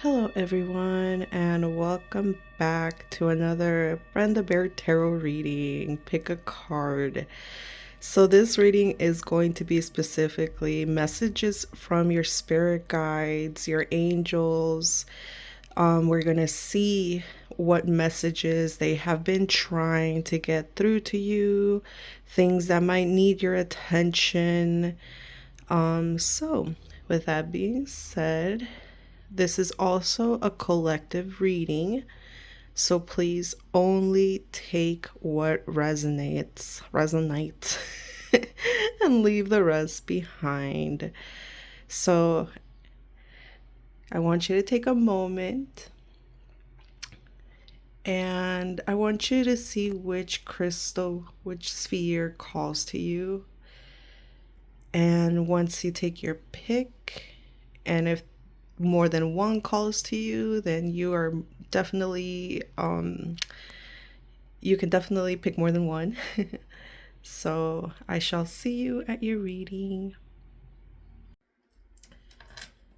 Hello, everyone, and welcome back to another Brenda Bear Tarot reading. Pick a card. So, this reading is going to be specifically messages from your spirit guides, your angels. We're going to see what messages they have been trying to get through to you, things that might need your attention. So, with that being said, this is also a collective reading, so please only take what resonates, and leave the rest behind. So I want you to take a moment and I want you to see which crystal, which sphere calls to you. And once you take your pick, and if more than one calls to you, then you are definitely you can definitely pick more than one. So I shall see you at your reading.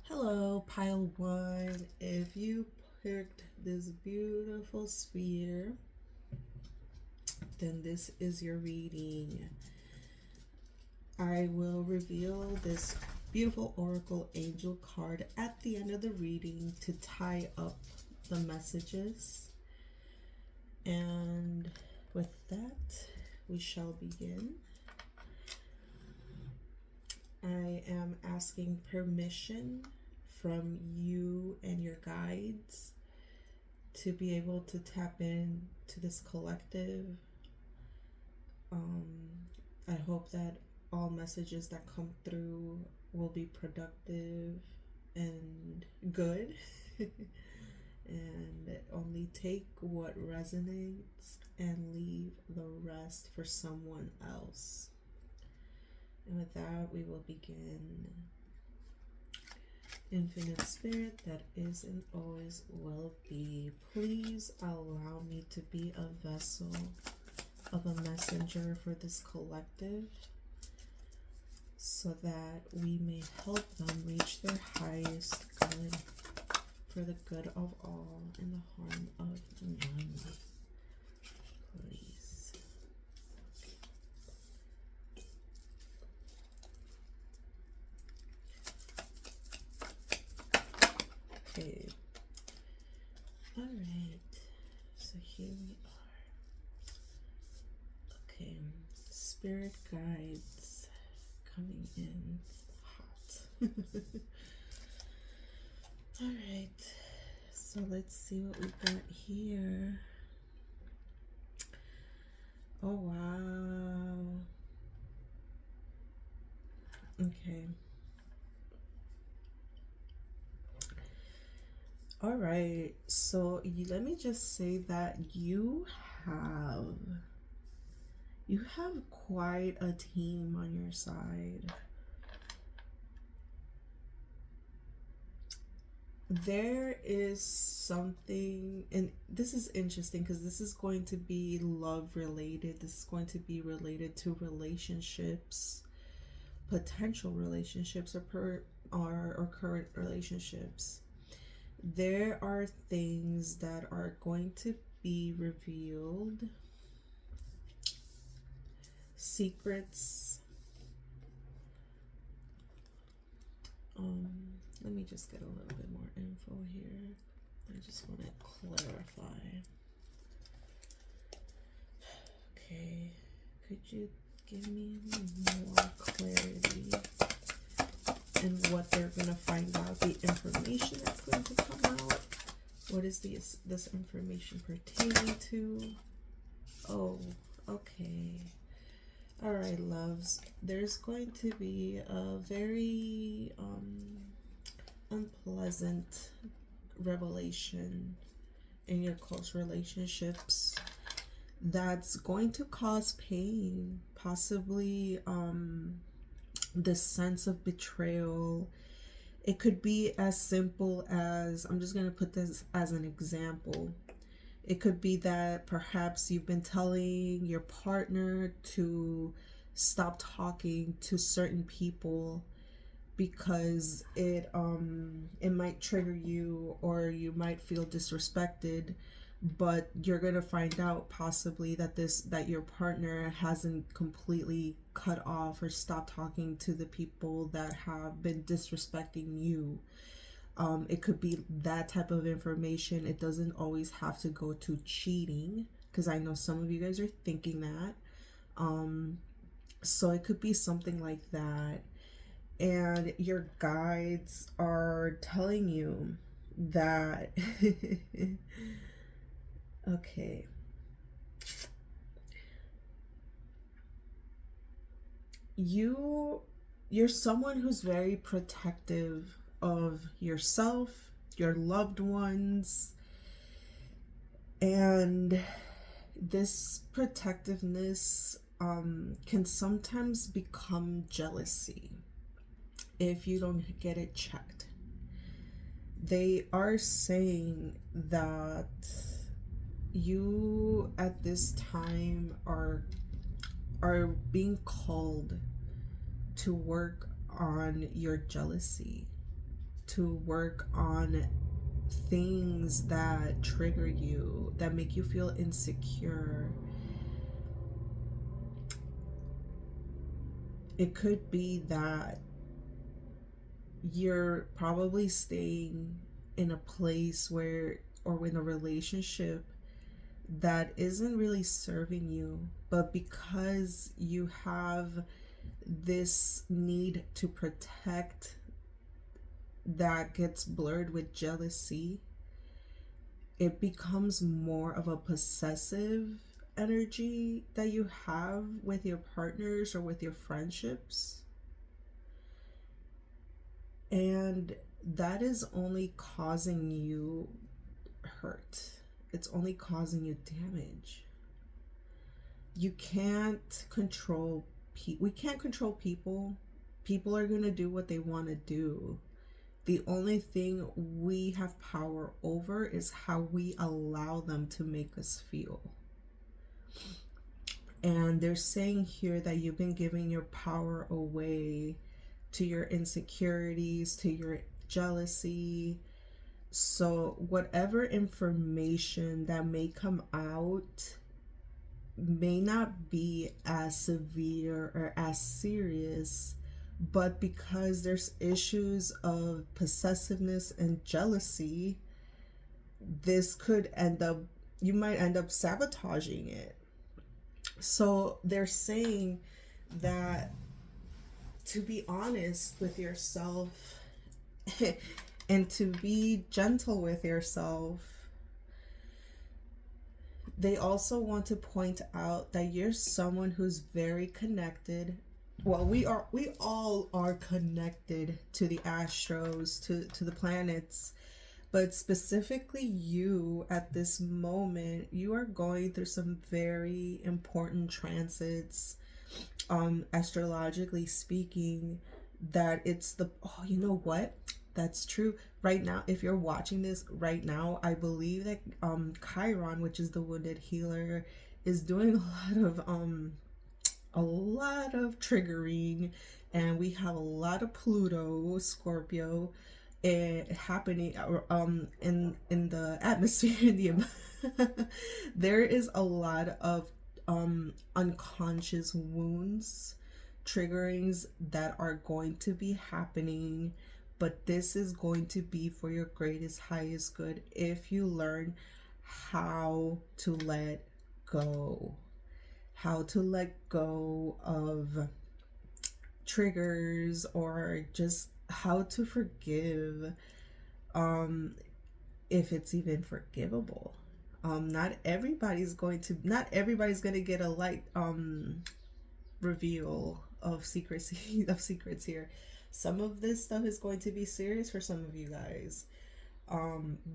Hello, pile one. If you picked this beautiful sphere, then this is your reading. I will reveal this beautiful oracle angel card at the end of the reading to tie up the messages. And with that, we shall begin. I am asking permission from you and your guides to be able to tap in to this collective. I hope that all messages that come through will be productive and good. And only take what resonates and leave the rest for someone else. And with that, we will begin. Infinite Spirit that is and always will be, please allow me to be a vessel of a messenger for this collective so that we may help them reach their highest good for the good of all and the harm of none. Please. Okay. All right. So here we are. Okay. Spirit guides coming in hot. All right. So let's see what we got here. Oh, wow. Okay. All right. So let me just say that have you have quite a team on your side. There is something, and this is interesting because this is going to be love related. This is going to be related to relationships, potential relationships, or current relationships. There are things that are going to be revealed, secrets. Let me just get a little bit more info here. I just want to clarify. Okay, could you give me more clarity in what they're going to find out, the information that's going to come out? What is this information pertaining to? Oh, okay. All right, loves. There's going to be a very unpleasant revelation in your close relationships that's going to cause pain, possibly the sense of betrayal. It could be as simple as, I'm just going to put this as an example. It could be that perhaps you've been telling your partner to stop talking to certain people, because it might trigger you, or you might feel disrespected, but you're going to find out possibly that your partner hasn't completely cut off or stopped talking to the people that have been disrespecting you. It could be that type of information. It doesn't always have to go to cheating, because I know some of you guys are thinking that. So it could be something like that. And your guides are telling you that okay, you you're someone who's very protective of yourself, your loved ones, and this protectiveness can sometimes become jealousy if you don't get it checked. They are saying that you at this time are being called to work on your jealousy, to work on things that trigger you, that make you feel insecure. It could be that you're probably staying in a place where, or in a relationship that isn't really serving you, but because you have this need to protect that gets blurred with jealousy, it becomes more of a possessive energy that you have with your partners or with your friendships. And that is only causing you hurt. It's only causing you damage. You can't control we can't control people. People are going to do what they want to do. The only thing we have power over is how we allow them to make us feel. And they're saying here that you've been giving your power away to your insecurities, to your jealousy. So, whatever information that may come out may not be as severe or as serious, but because there's issues of possessiveness and jealousy, this could end up, you might end up sabotaging it. So they're saying that to be honest with yourself and to be gentle with yourself. They also want to point out that you're someone who's very connected. Well, we all are connected to the astros, to the planets, but specifically you at this moment, you are going through some very important transits, astrologically speaking, that it's the, oh, you know what? That's true. Right now, if you're watching this right now, I believe that Chiron, which is the wounded healer, is doing a lot of triggering, and we have a lot of Pluto, Scorpio, happening in the atmosphere. In the there is a lot of unconscious wounds, triggerings that are going to be happening, but this is going to be for your greatest, highest good if you learn how to let go. How to let go of triggers, or just how to forgive, if it's even forgivable. Not everybody's going to get a light reveal of secrecy of secrets here. Some of this stuff is going to be serious for some of you guys.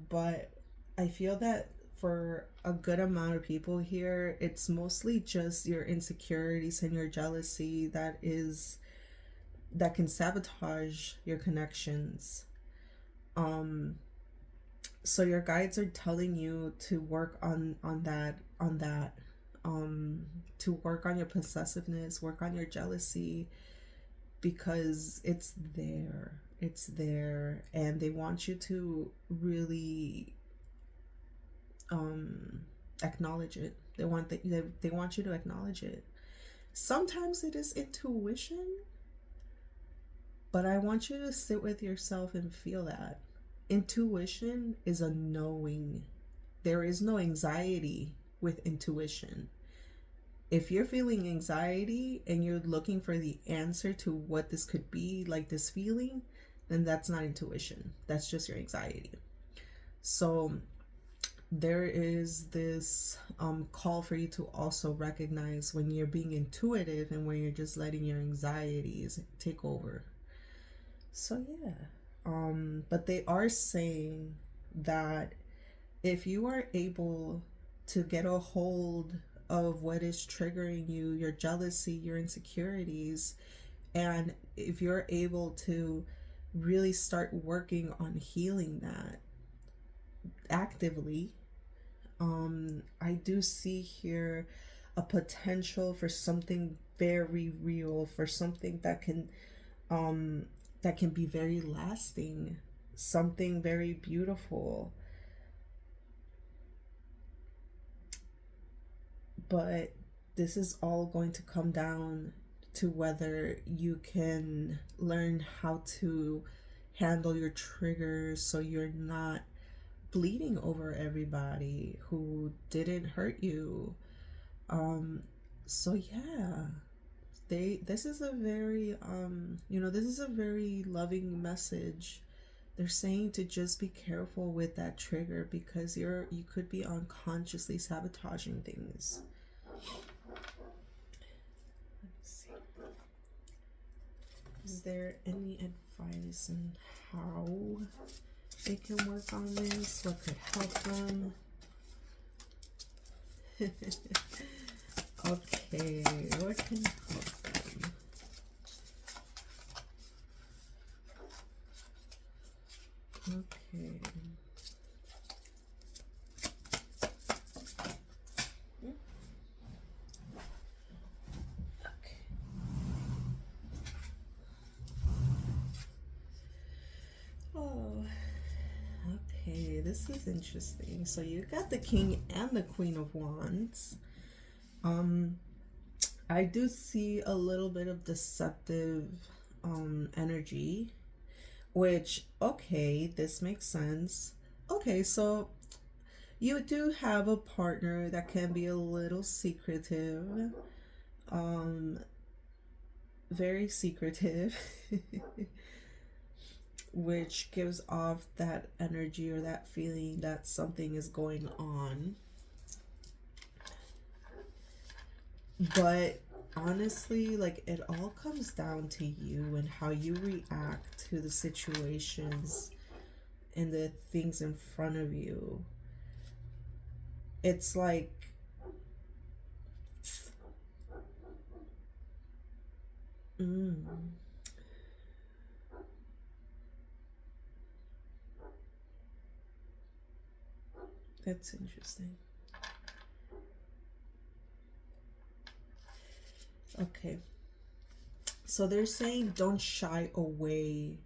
But I feel that for a good amount of people here, it's mostly just your insecurities and your jealousy that can sabotage your connections. So your guides are telling you to work on that, to work on your possessiveness, work on your jealousy, because it's there and they want you to really um acknowledge it. They want you to acknowledge it. Sometimes it is intuition, but I want you to sit with yourself and feel that intuition is a knowing. There is no anxiety with intuition. If you're feeling anxiety and you're looking for the answer to what this could be, like this feeling, then that's not intuition. That's just your anxiety. So there is this call for you to also recognize when you're being intuitive and when you're just letting your anxieties take over. So yeah. But they are saying that if you are able to get a hold of what is triggering you, your jealousy, your insecurities, and if you're able to really start working on healing that actively, I do see here a potential for something very real, for something um, that can be very lasting, something very beautiful. But this is all going to come down to whether you can learn how to handle your triggers so you're not bleeding over everybody who didn't hurt you. Um, so yeah, this is a very this is a very loving message. They're saying to just be careful with that trigger because you could be unconsciously sabotaging things. Let's see. Is there any advice on how they can work on this? What could help them? Okay, what can help them? Okay. Oh, okay, this is interesting. So you got the King and the Queen of Wands. Um, I do see a little bit of deceptive energy, which, okay, this makes sense. Okay, so you do have a partner that can be a little secretive, um, very secretive, which gives off that energy or that feeling that something is going on. But honestly, like it all comes down to you and how you react to the situations and the things in front of you. It's like mm, that's interesting. Okay. So they're saying don't shy away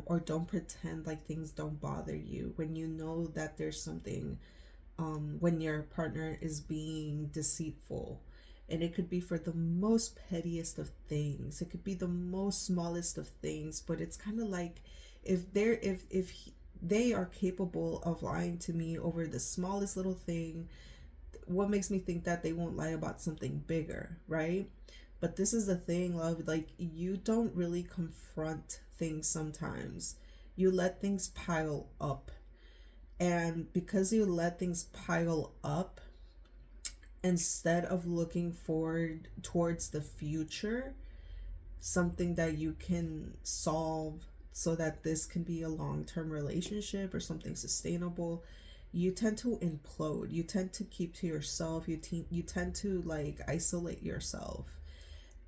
or don't pretend like things don't bother you when you know that there's something when your partner is being deceitful. And it could be for the most pettiest of things. It could be the most smallest of things, but it's kind of like they are capable of lying to me over the smallest little thing, what makes me think that they won't lie about something bigger, right? But this is the thing, love, like you don't really confront things sometimes. You let things pile up. And because you let things pile up, instead of looking forward towards the future, something that you can solve so that this can be a long-term relationship or something sustainable, you tend to implode. You tend to keep to yourself. You tend to like isolate yourself.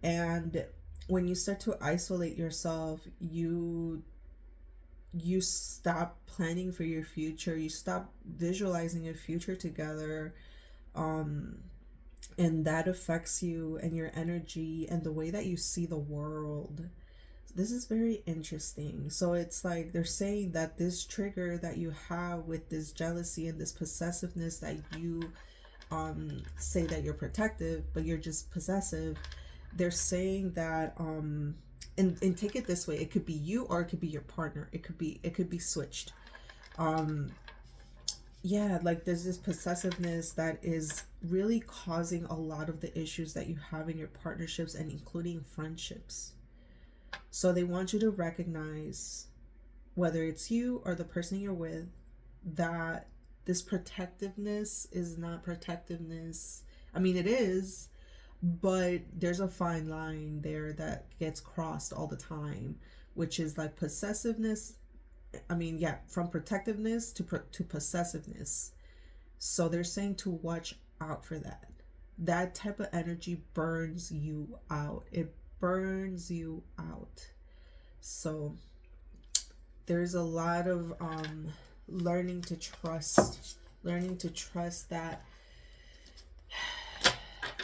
And when you start to isolate yourself, you stop planning for your future. You stop visualizing a future together. Um and that affects you and your energy and the way that you see the world. this is very interesting. So it's like they're saying that this trigger that you have with this jealousy and this possessiveness, that you say that you're protective but you're just possessive. They're saying that and take it this way, it could be you or it could be your partner. It could be switched. um yeah, like there's this possessiveness that is really causing a lot of the issues that you have in your partnerships and including friendships. So they want you to recognize, whether it's you or the person you're with, that this protectiveness is not protectiveness. I mean, it is, but there's a fine line there that gets crossed all the time, which is like possessiveness. I mean, yeah, from protectiveness to possessiveness. So they're saying to watch out for that. That type of energy burns you out. It burns you out. So there's a lot of learning to trust that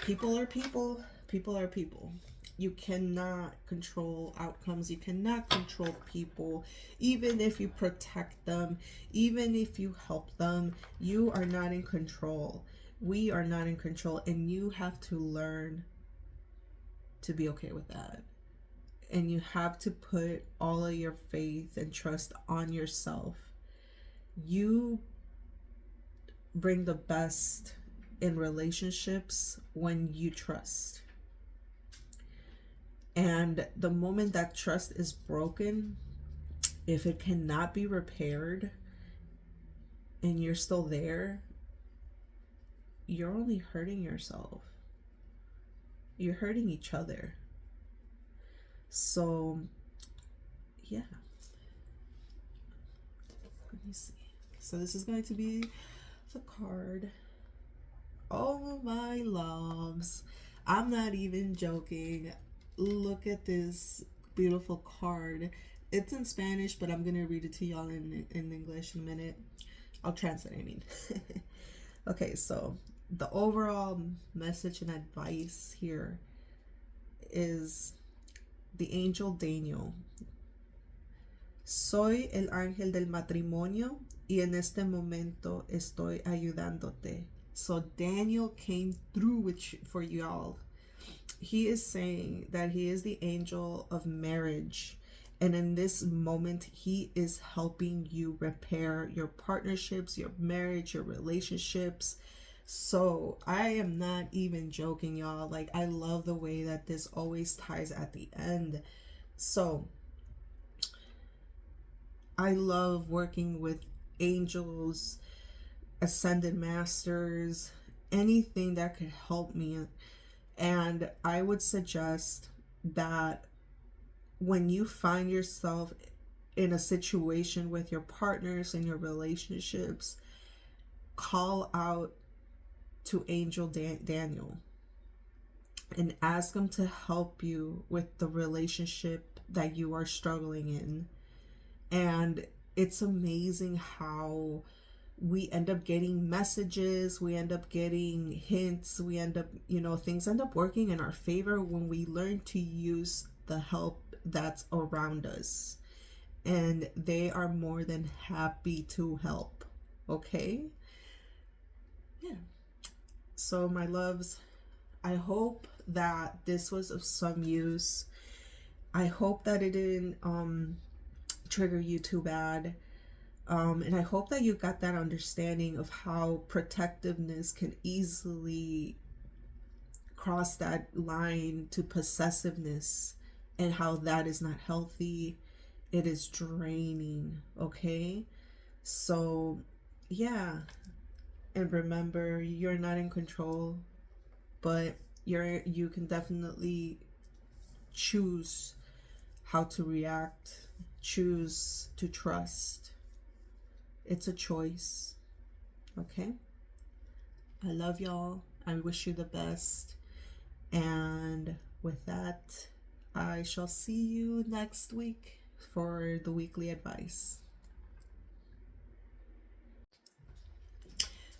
people are people, people are people. You cannot control outcomes, you cannot control people. Even if you protect them, even if you help them, you are not in control. We are not in control, and you have to learn to be okay with that. And you have to put all of your faith and trust on yourself. You bring the best in relationships when you trust. And the moment that trust is broken, if it cannot be repaired and you're still there, you're only hurting yourself. You're hurting each other. So, yeah. Let me see. So this is going to be the card. Oh my loves. I'm not even joking. Look at this beautiful card. It's in Spanish, but I'm going to read it to y'all in English in a minute. I'll translate, I mean. Okay, so the overall message and advice here is the angel Daniel. Soy el ángel del matrimonio y en este momento estoy ayudándote. So Daniel came through for y'all. He is saying that he is the angel of marriage. And in this moment, he is helping you repair your partnerships, your marriage, your relationships. So I am not even joking, y'all. Like, I love the way that this always ties at the end. So I love working with angels, ascended masters, anything that could help me. And I would suggest that when you find yourself in a situation with your partners and your relationships, call out to Angel Daniel and ask him to help you with the relationship that you are struggling in. And it's amazing how we end up getting messages, we end up getting hints, we end up, things end up working in our favor when we learn to use the help that's around us. And they are more than happy to help. Okay? Yeah. So, my loves, I hope that this was of some use. I hope that it didn't trigger you too bad. And I hope that you got that understanding of how protectiveness can easily cross that line to possessiveness and how that is not healthy. It is draining, okay? So, yeah. And remember, you're not in control, but you can definitely choose how to react, choose to trust. It's a choice. Okay? I love y'all. I wish you the best. And with that, I shall see you next week for the weekly advice.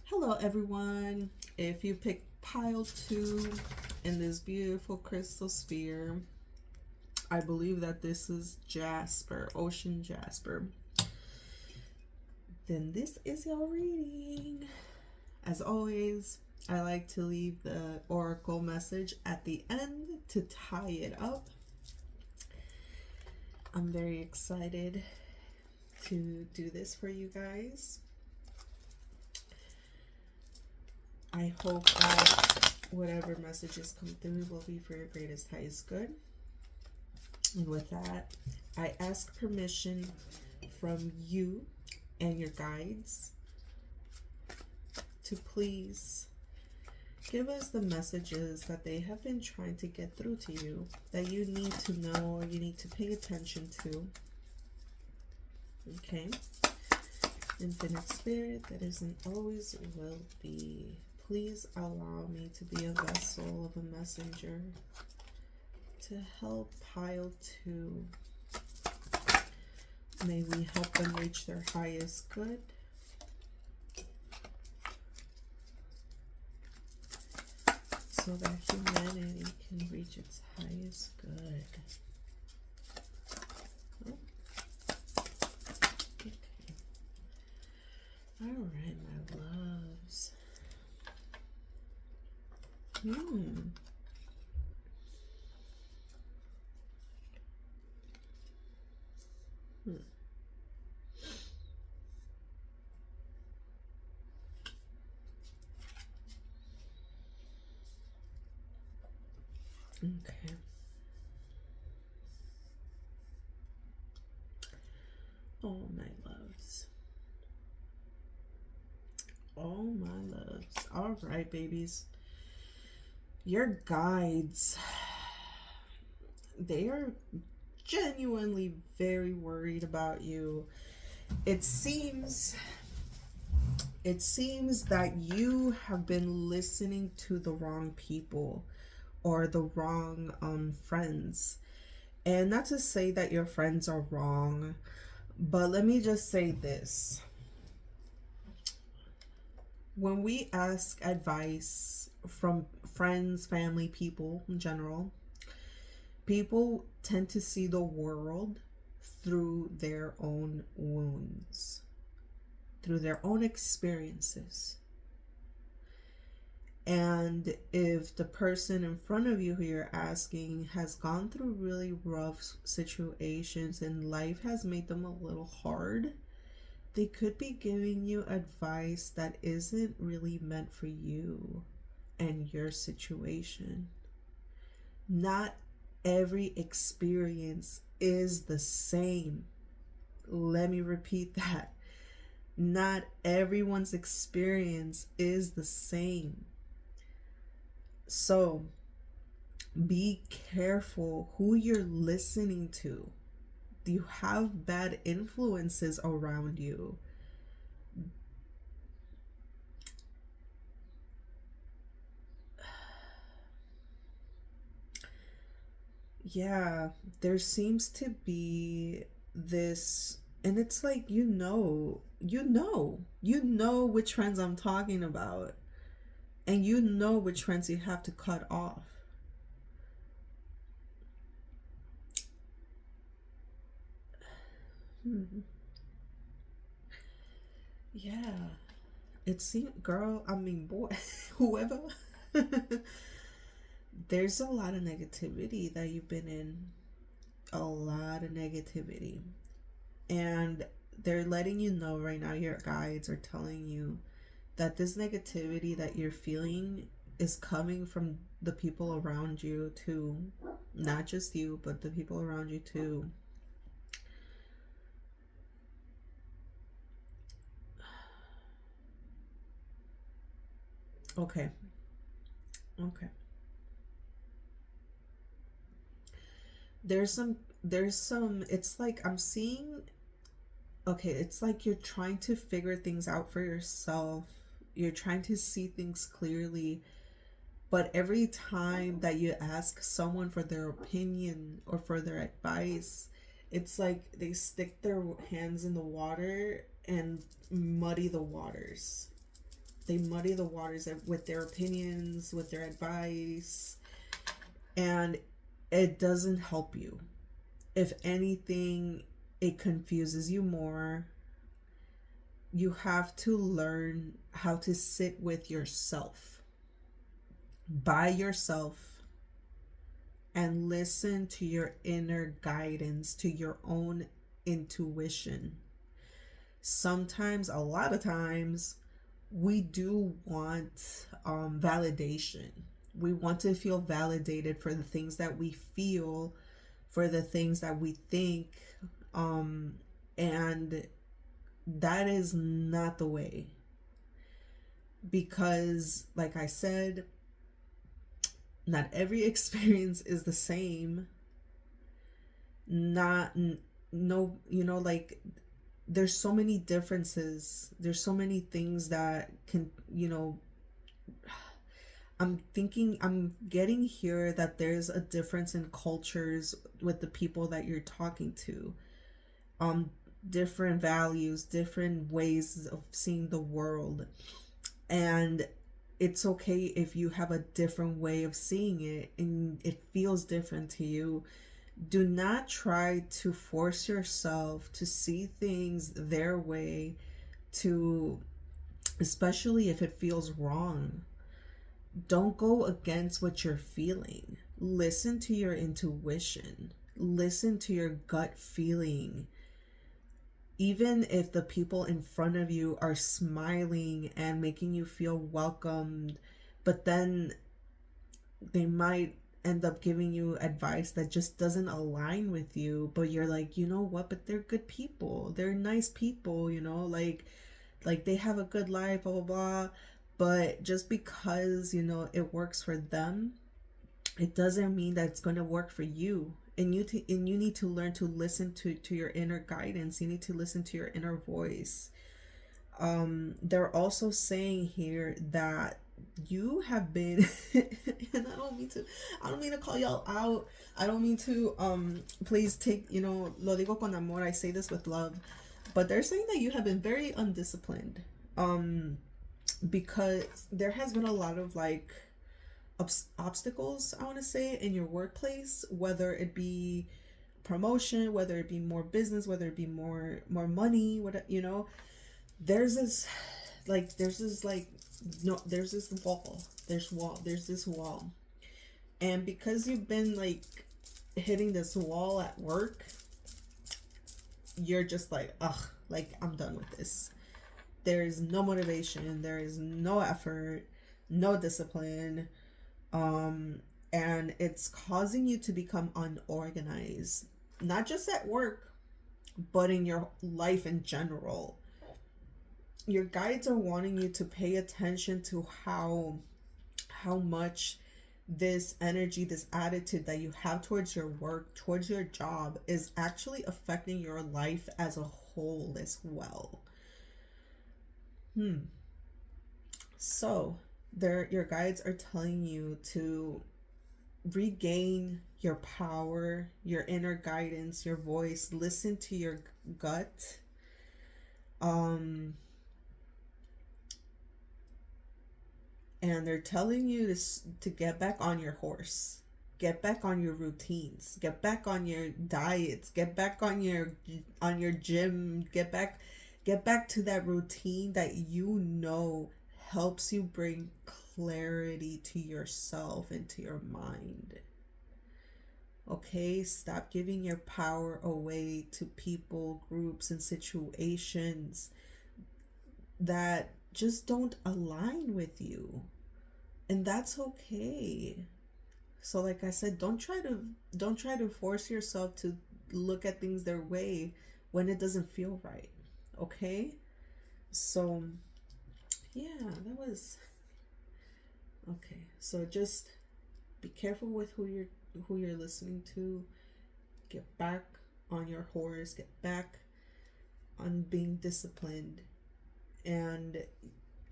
Hello, everyone. If you picked pile 2 in this beautiful crystal sphere, I believe that this is Jasper, Ocean Jasper. Then this is your reading. As always, I like to leave the oracle message at the end to tie it up. I'm very excited to do this for you guys. I hope that whatever messages come through will be for your greatest, highest good. And with that, I ask permission from you and your guides to please give us the messages that they have been trying to get through to you, that you need to know or you need to pay attention to. Okay? Infinite Spirit that isn't always will be. Please allow me to be a vessel of a messenger to help pile 2. May we help them reach their highest good. So that humanity can reach its highest good. Oh. Okay. All right, my loves. Okay. Oh, my loves. Oh, my loves. All right, babies. Your guides, they are genuinely very worried about you. It seems that you have been listening to the wrong people or the wrong friends. And not to say that your friends are wrong, but let me just say this. When we ask advice from friends, family, people in general, people tend to see the world through their own wounds, through their own experiences. And if the person in front of you who you're asking has gone through really rough situations and life has made them a little hard, they could be giving you advice that isn't really meant for you and your situation. Not every experience is the same. Let me repeat that. Not everyone's experience is the same. So be careful who you're listening to. You have bad influences around you. Yeah, there seems to be this, and it's like, you know which trends I'm talking about, and you know which trends you have to cut off. Yeah, it seems, girl, I mean, boy, whoever. There's a lot of negativity that you've been in. A lot of negativity. And they're letting you know right now, your guides are telling you that this negativity that you're feeling is coming from the people around you too. Not just you, but the people around you too. Okay. There's some it's like I'm seeing, okay, it's like you're trying to figure things out for yourself. You're trying to see things clearly, but every time that you ask someone for their opinion or for their advice, it's like they stick their hands in the water and muddy the waters. They muddy the waters with their opinions, with their advice, and it doesn't help you. If anything, it confuses you more. You have to learn how to sit with yourself, by yourself, and listen to your inner guidance, to your own intuition. Sometimes, a lot of times, we do want validation. We want to feel validated for the things that we feel, for the things that we think, um, and that is not the way. Because, like I said, not every experience is the same. Not, no, like, there's so many differences. There's so many things that can, I'm getting here that there's a difference in cultures with the people that you're talking to. Um, Different values, different ways of seeing the world. And it's okay if you have a different way of seeing it and it feels different to you. Do not try to force yourself to see things their way, to especially if it feels wrong. Don't go against what you're feeling. Listen to your intuition. Listen to your gut feeling. Even if the people in front of you are smiling and making you feel welcomed, but then they might end up giving you advice that just doesn't align with you, but you're like, you know what, but they're good people, they're nice people, like they have a good life, blah blah blah. But just because it works for them, it doesn't mean that it's going to work for you. And you need to learn to listen to your inner guidance. You need to listen to your inner voice. They're also saying here that you have been and I don't mean to call y'all out. I don't mean to please take, lo digo con amor, I say this with love. But they're saying that you have been very undisciplined. Um because there has been a lot of like obstacles, I want to say, in your workplace, whether it be promotion, whether it be more business, whether it be more money, what there's this there's this like no there's this wall, there's this wall. And because you've been like hitting this wall at work, you're just like, ugh, like I'm done with this. There is no motivation, there is no effort, no discipline. um and it's causing you to become unorganized, not just at work, but in your life in general. Your guides are wanting you to pay attention to how much this energy, this attitude that you have towards your work, towards your job, is actually affecting your life as a whole as well. So your guides are telling you to regain your power, your inner guidance, your voice, listen to your gut. Um and they're telling you to get back on your horse. Get back on your routines. Get back on your diets. Get back on your gym. Get back to that routine that helps you bring clarity to yourself and to your mind. Okay, stop giving your power away to people, groups, and situations that just don't align with you. And that's okay. So like I said, don't try to force yourself to look at things their way when it doesn't feel right. Okay? So yeah, that was okay. So just be careful with who you're listening to. Get back on your horse, get back on being disciplined. And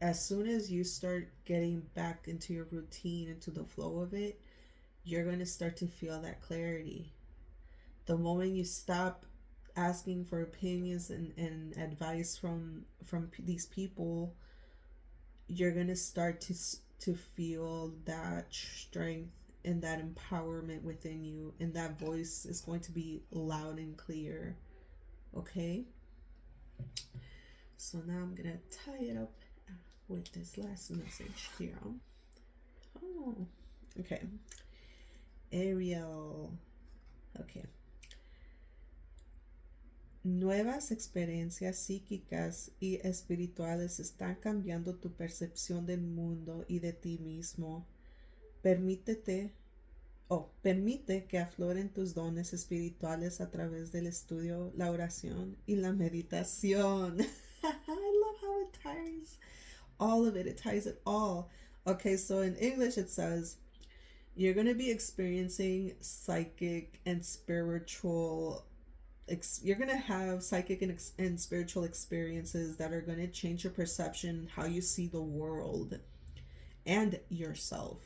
as soon as you start getting back into your routine, into the flow of it, you're going to start to feel that clarity. The moment you stop asking for opinions and advice from these people, you're going to start to feel that strength and that empowerment within you, and that voice is going to be loud and clear. Okay? So now I'm gonna tie it up with this last message here. Oh, okay. Ariel. Okay. Nuevas experiencias psíquicas y espirituales están cambiando tu percepción del mundo y de ti mismo. Permítete permite que afloren tus dones espirituales a través del estudio, la oración y la meditación. I love how it ties all of it. It ties it all. Okay, so in English it says you're going to be experiencing psychic and spiritual you're going to have psychic and spiritual experiences that are going to change your perception, how you see the world and yourself.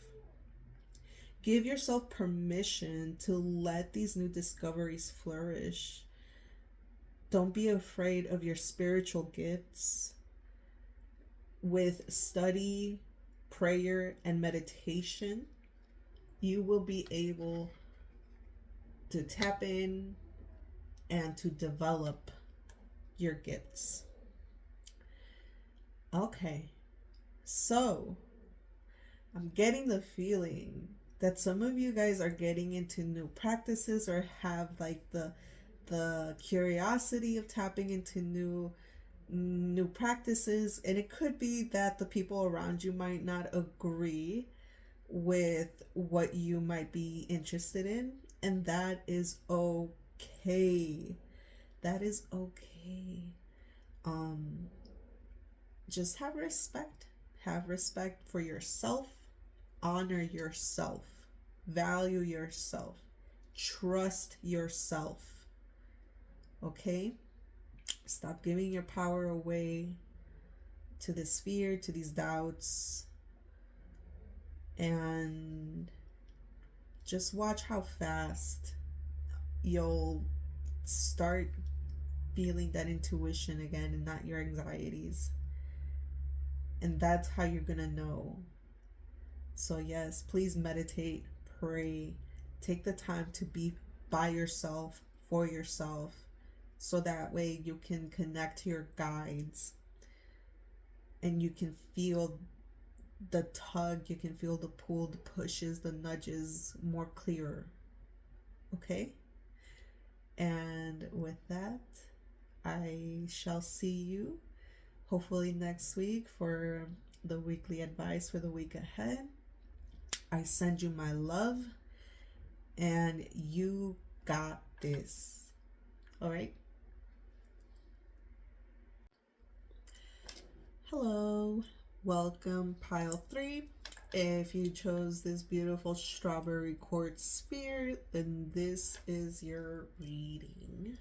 Give yourself permission to let these new discoveries flourish. Don't be afraid of your spiritual gifts. With study, prayer, and meditation, you will be able to tap in and to develop your gifts. Okay, so I'm getting the feeling that some of you guys are getting into new practices or have like the curiosity of tapping into new practices, and it could be that the people around you might not agree with what you might be interested in, and that is okay. That is okay. um just have respect. Have respect for yourself. Honor yourself. Value yourself. Trust yourself. Okay? Stop giving your power away to this fear, to these doubts, and just watch how fast you'll start feeling that intuition again and not your anxieties. And that's how you're gonna know. So, yes, please meditate, pray, take the time to be by yourself, for yourself, so that way you can connect to your guides and you can feel the tug, you can feel the pull, the pushes, the nudges more clearer. Okay? And with that, I shall see you hopefully next week for the weekly advice for the week ahead. I send you my love, and you got this. All right? Hello. Welcome, pile 3. If you chose this beautiful strawberry quartz sphere, then this is your reading.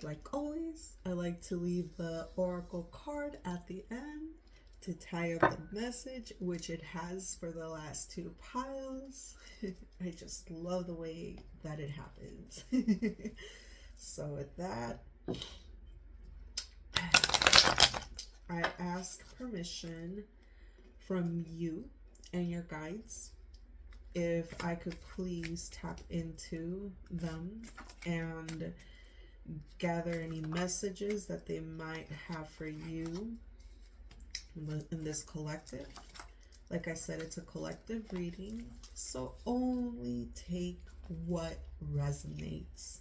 Like always, I like to leave the oracle card at the end to tie up the message, which it has for the last 2 piles. I just love the way that it happens. So with that, I ask permission from you and your guides if I could please tap into them and gather any messages that they might have for you in this collective. Like I said, it's a collective reading, so only take what resonates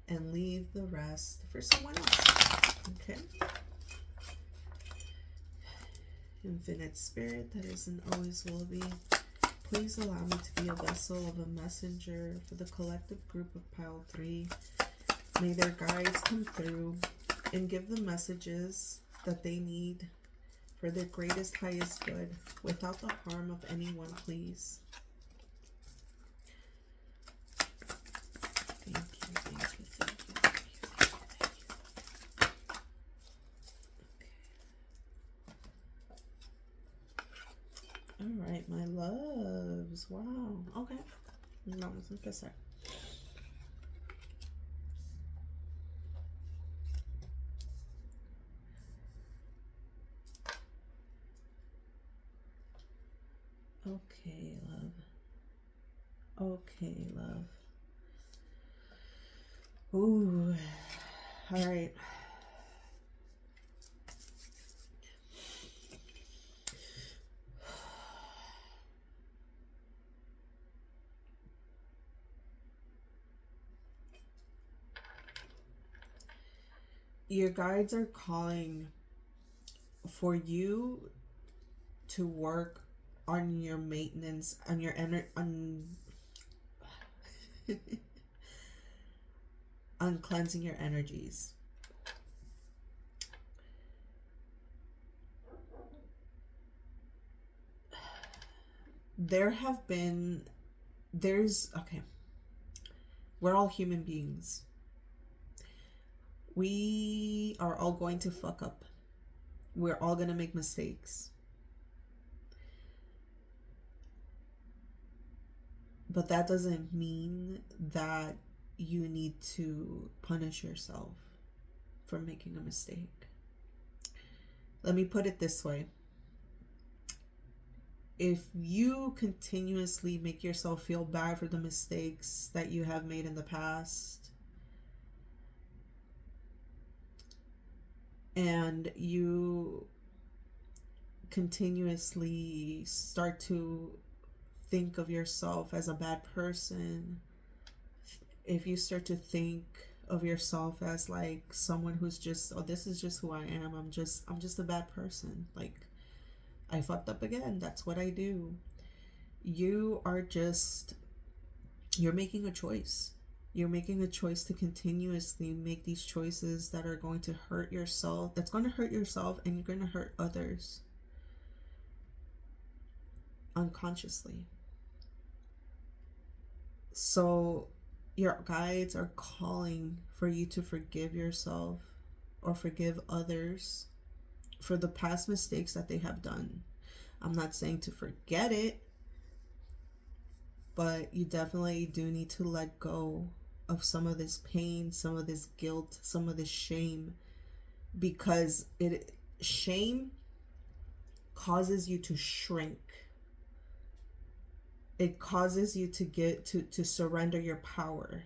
and leave the rest for someone else. Okay? Infinite Spirit that is and always will be, please allow me to be a vessel of a messenger for the collective group of Pile 3. May their guides come through and give the messages that they need for their greatest, highest good, without the harm of anyone, please. Thank you, thank you, thank you, thank you, thank you. Okay. All right, my loves. Wow. Okay. Vamos a empezar. Okay, love. Okay, love. Ooh. All right. Your guides are calling for you to work on your maintenance, on your on cleansing your energies. There have been, there's, okay, we're all human beings. We are all going to fuck up. We're all going to make mistakes. But that doesn't mean that you need to punish yourself for making a mistake. Let me put it this way. If you continuously make yourself feel bad for the mistakes that you have made in the past, and you continuously start to think of yourself as a bad person, if you start to think of yourself as like someone who's just, oh, this is just who I am, I'm just a bad person, like I fucked up again, that's what I do. You are just, you're making a choice. You're making a choice to continuously make these choices that are going to hurt yourself, that's going to hurt yourself, and you're going to hurt others unconsciously. So your guides are calling for you to forgive yourself or forgive others for the past mistakes that they have done. I'm not saying to forget it, but you definitely do need to let go of some of this pain, some of this guilt, some of this shame, because it shame causes you to shrink. It causes you to get to surrender your power,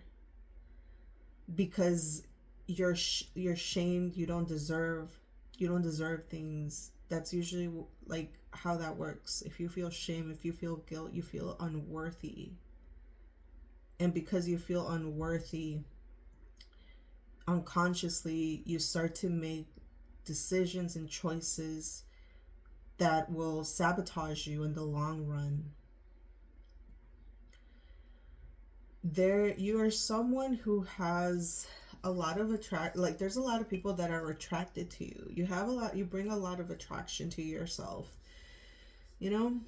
because you're shamed, you don't deserve things. That's usually like how that works. If you feel shame, if you feel guilt, you feel unworthy. And because you feel unworthy, unconsciously you start to make decisions and choices that will sabotage you in the long run. There, you are someone who has a lot of attract, like there's a lot of people that are attracted to you. You have a lot, you bring a lot of attraction to yourself, you know.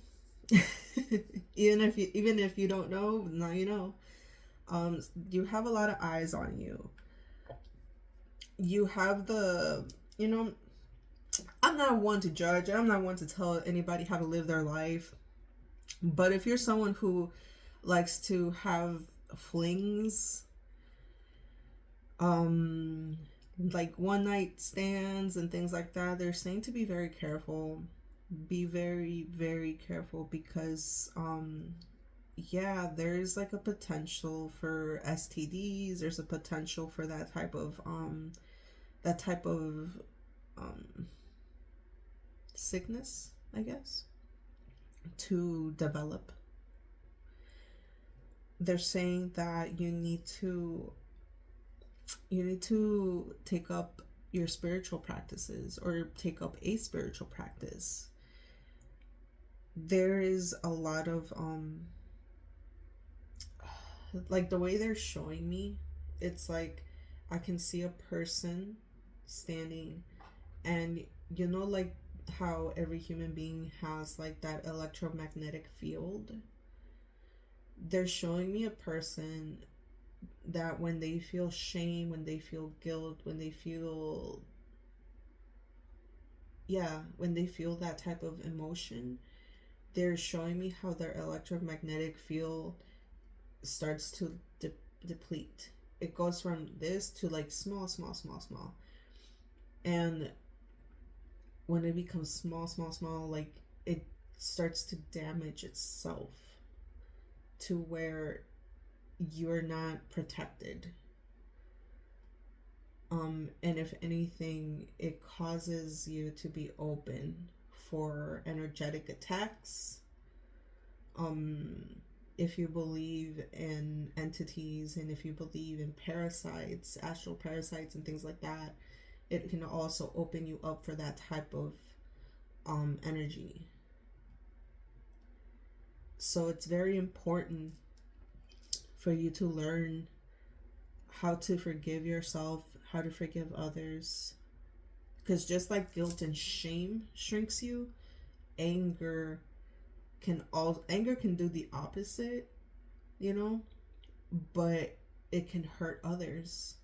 Even if you don't know, now you know. You have a lot of eyes on you. You have the, you know, I'm not one to judge, I'm not one to tell anybody how to live their life, but if you're someone who likes to have flings, um like one night stands and things like that, they're saying to be very careful. Be very, very careful, because yeah, there's like a potential for STDs, there's a potential for that type of um sickness, I guess, to develop. They're saying that you need to take up your spiritual practices, or take up a spiritual practice. There is a lot of like the way they're showing me, it's like I can see a person standing, and you know, like how every human being has like that electromagnetic field. They're showing me a person that when they feel shame, when they feel guilt, when they feel, yeah, when they feel that type of emotion, they're showing me how their electromagnetic field starts to deplete. It goes from this to like small, small, small, small. And when it becomes small, small, small, like starts to damage itself to where you're not protected. And if anything, it causes you to be open for energetic attacks. Um, if you believe in entities and if you believe in parasites, astral parasites, and things like that, it can also open you up for that type of energy. So it's very important for you to learn how to forgive yourself, how to forgive others. Because just like guilt and shame shrinks you, anger anger can do the opposite, you know, but it can hurt others.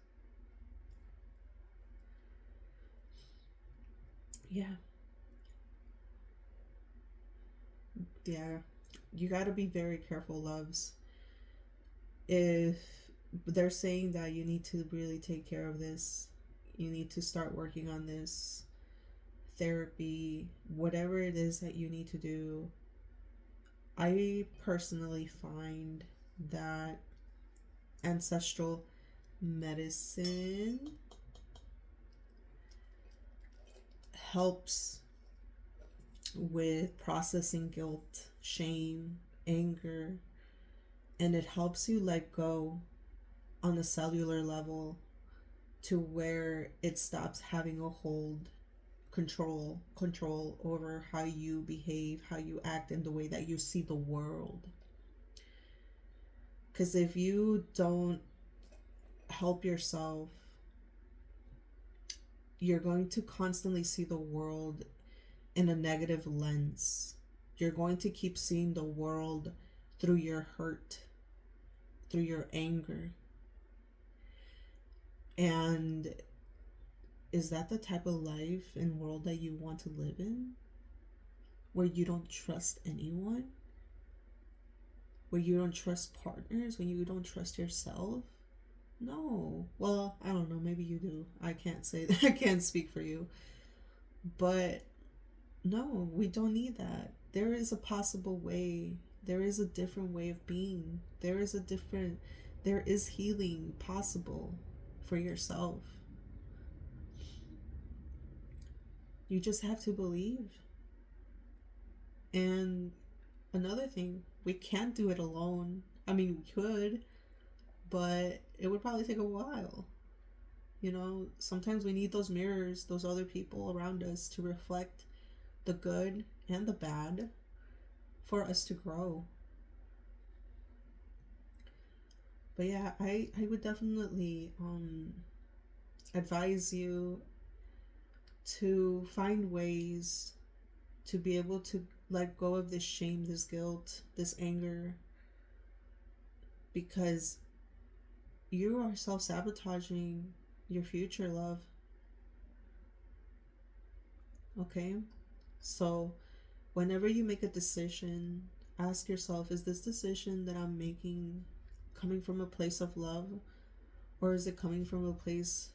Yeah. Yeah. You got to be very careful, loves. If they're saying that you need to really take care of this, you need to start working on this, therapy, whatever it is that you need to do. I personally find that ancestral medicine helps with processing guilt, shame, anger, and it helps you let go on a cellular level to where it stops having a hold, control over how you behave, how you act, and the way that you see the world. Because if you don't help yourself, you're going to constantly see the world in a negative lens. You're going to keep seeing the world through your hurt, through your anger. And is that the type of life and world that you want to live in? Where you don't trust anyone? Where you don't trust partners? When you don't trust yourself? No. Well, I don't know. Maybe you do. I can't say that. I can't speak for you. But no, we don't need that. There is a possible way. There is a different way of being. There is healing possible for yourself. You just have to believe. And another thing, we can't do it alone. I mean, we could, but it would probably take a while. You know, sometimes we need those mirrors, those other people around us to reflect the good and the bad for us to grow. But yeah, I would definitely advise you to find ways to be able to let go of this shame, this guilt, this anger, because you are self sabotaging your future, love. Okay? So, whenever you make a decision, ask yourself, is this decision that I'm making coming from a place of love? Or is it coming from a place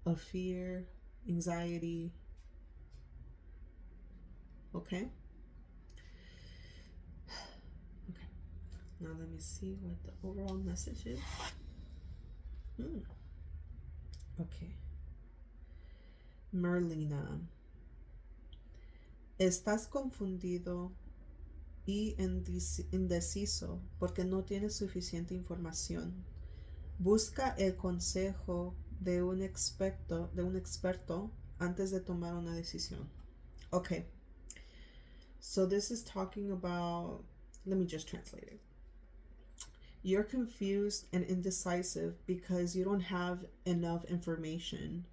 of fear, anxiety? Okay? Okay. Now let me see what the overall message is. Okay. Merlina. Estás confundido y indeciso porque no tienes suficiente información. Busca el consejo de un experto antes de tomar una decisión. Okay. So this is talking about, let me just translate it. You're confused and indecisive because you don't have enough information.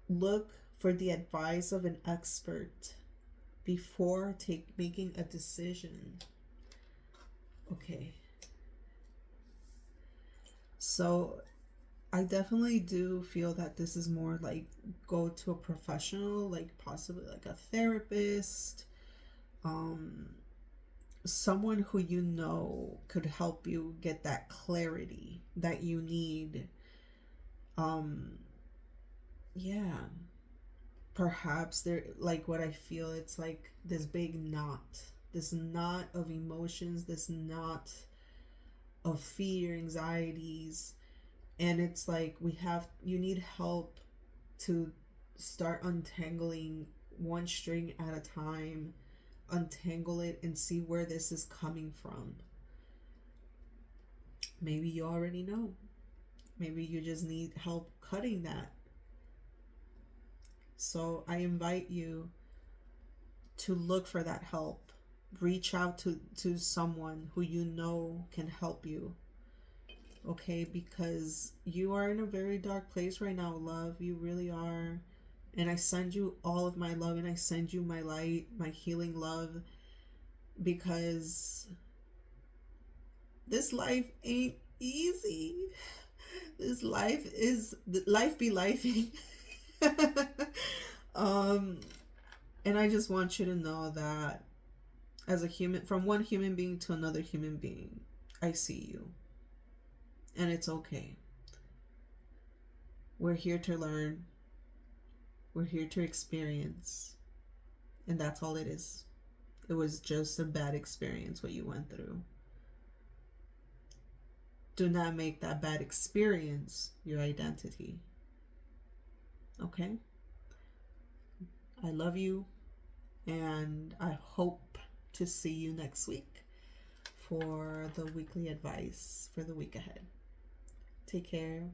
Look for the advice of an expert before making a decision. Okay. So I definitely do feel that this is more like go to a professional, like possibly like a therapist, someone who you know could help you get that clarity that you need. Yeah. perhaps there, like what I feel, it's like this big knot, this knot of emotions, this knot of fear, anxieties, and it's like you need help to start untangling one string at a time, untangle it and see where this is coming from. Maybe you already know. Maybe you just need help cutting that. So I invite you to look for that help. Reach out to someone who you know can help you. Okay, because you are in a very dark place right now, love. You really are. And I send you all of my love, and I send you my light, my healing love, because this life ain't easy. This life be lifing. um and I just want you to know that as a human, from one human being to another human being, I see you. And it's okay. We're here to learn. We're here to experience. And that's all it is. It was just a bad experience what you went through. Do not make that bad experience your identity. Okay? I love you, and I hope to see you next week for the weekly advice for the week ahead. Take care.